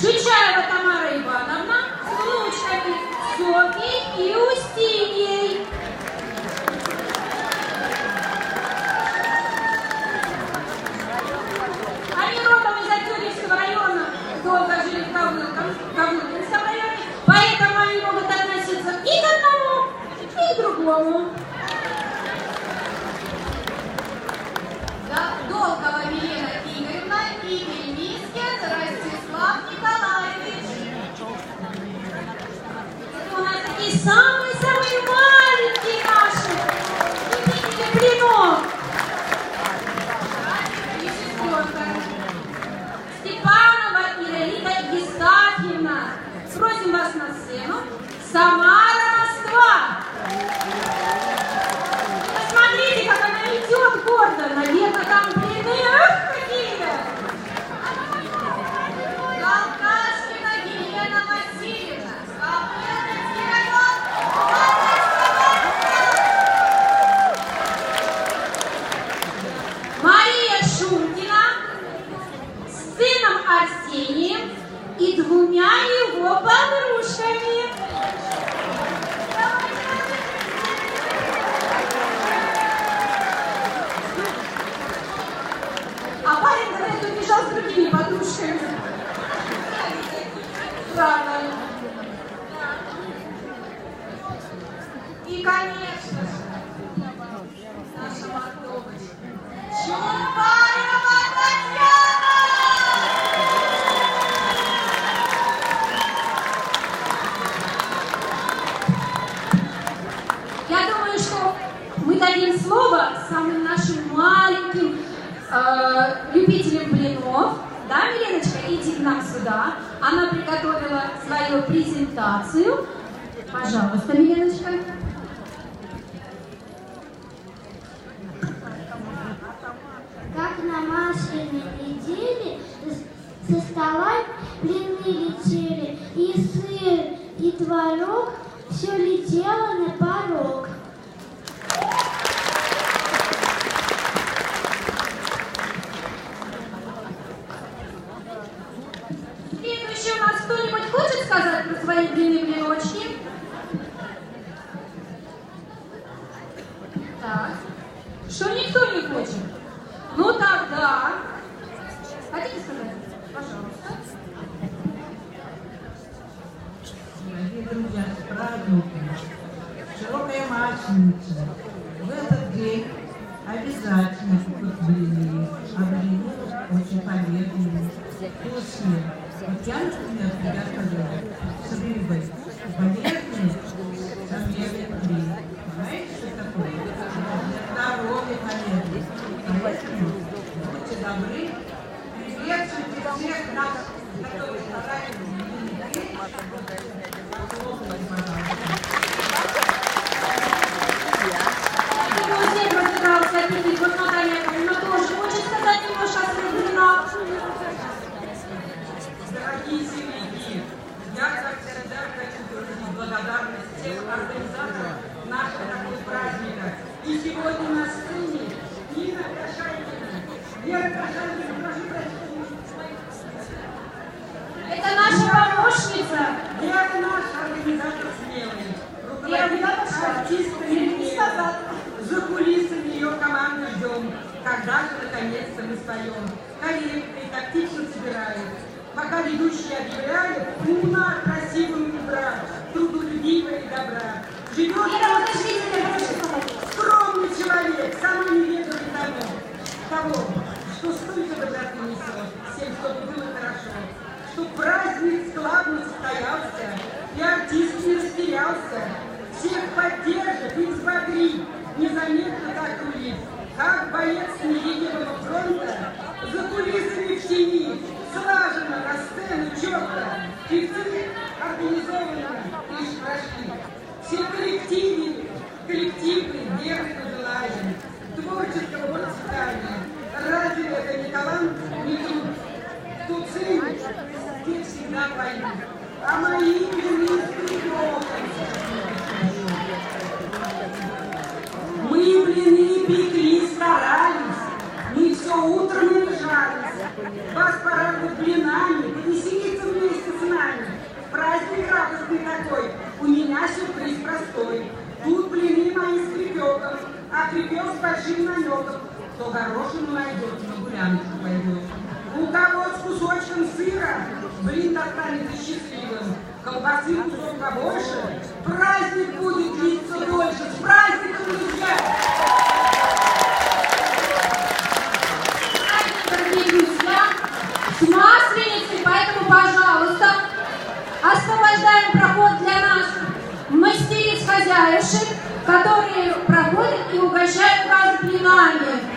Чучаева Тамара Ивановна с внучками Софьей и Устиньей. Они родом из Артемьевского района, долго жили в Ковылкинском районе, поэтому они могут относиться и к одному, и к другому. Долгова Елена Игоревна и Бельмискин Ростислав Николаевич. Это у нас такие самые-самые маленькие наши любители блинов. И сестренка Степанова Ираида Евстафьевна. Просим вас на сцену. Самара, Москва. Посмотрите, как она идет гордо. Наверное, там блины. Ах, какие-то. Галкашкина Елена Васильевна. Капеллинский район. Мария Шумкина с сыном Арсением и двумя его подружками. А парень, говорит, убежал с другими подружками. Правда. И, конечно же, наша морковочка. Чубаева Татьяна! Я думаю, что мы дадим слово самым нашим маленьким любителям блинов. Да, Миленочка, иди к нам сюда. Она приготовила свою презентацию. Пожалуйста, Миленочка. Как на масляной неделе со стола блины летели, и сыр, и творог, все летело на порог. Следующий у нас кто-нибудь хочет сказать про свои блины-блиночки? Так. Что никто не хочет? Ну тогда. Хотите сказать? Пожалуйста. Дорогие друзья, с праздником! Широкая Масленица. В этот день обязательно купить блины. А блины очень полезные, вкусные. Вот я, например, всегда сказала, с рыбой. Полезные, современные блины. Знаете, что такое? Для здоровья полезные. Поэтому будьте добры, приветствуйте всех нас, которые стараются блины. Вот Наталья Яковлевна тоже хочет сказать немножко о своих блинах. Дорогие земляки, я, как всегда, хочу выразить благодарность всем организаторам нашего праздника. И сегодня на сцене Нина Кашайкина. Вера Кашайкина, прошу прощения. Это наша помощница. Вера наш организатор смелый. Руководитель артистами за кулисами ее команду ждем. Когда же наконец-то мы споем? Корректно и тактично собираем. Пока ведущий объявляет, умна, красивым утра, трудолюбивая и добра. Живет скромный человек, самый неведомый того, что столько доброты несет, всем, чтобы было хорошо, что праздник складно состоялся, и артист не потерялся. Всех поддержит и взбодрит, незаметно так рулит. Как боец невидимого фронта, за кулисами в тени, слаженно на сцену четко, певцы организованно лишь прошли. Все коллективы веры пожелаем, творческого процветания. Разве это не талант, не труд? Кто ценит, те всегда поют. А мои блины мы блины пекли, старались, мы все утро наряжались. Вас порадуют блинами, повеселиться вместе с нами. Праздник радостный такой, у меня сюрприз простой. Тут блины мои с крепетом, а крепет с большим намеком. Кто горошину найдет, на гулянку пойдет. У кого с кусочком сыра, блин достанется счастливым. Колбасы кусок побольше, праздник будет длиться дольше. С праздником, друзья! Дорогие друзья, с Масленицей, поэтому, пожалуйста, освобождаем проход для наших мастериц-хозяюшек, которые проходят и угощают вас блинами.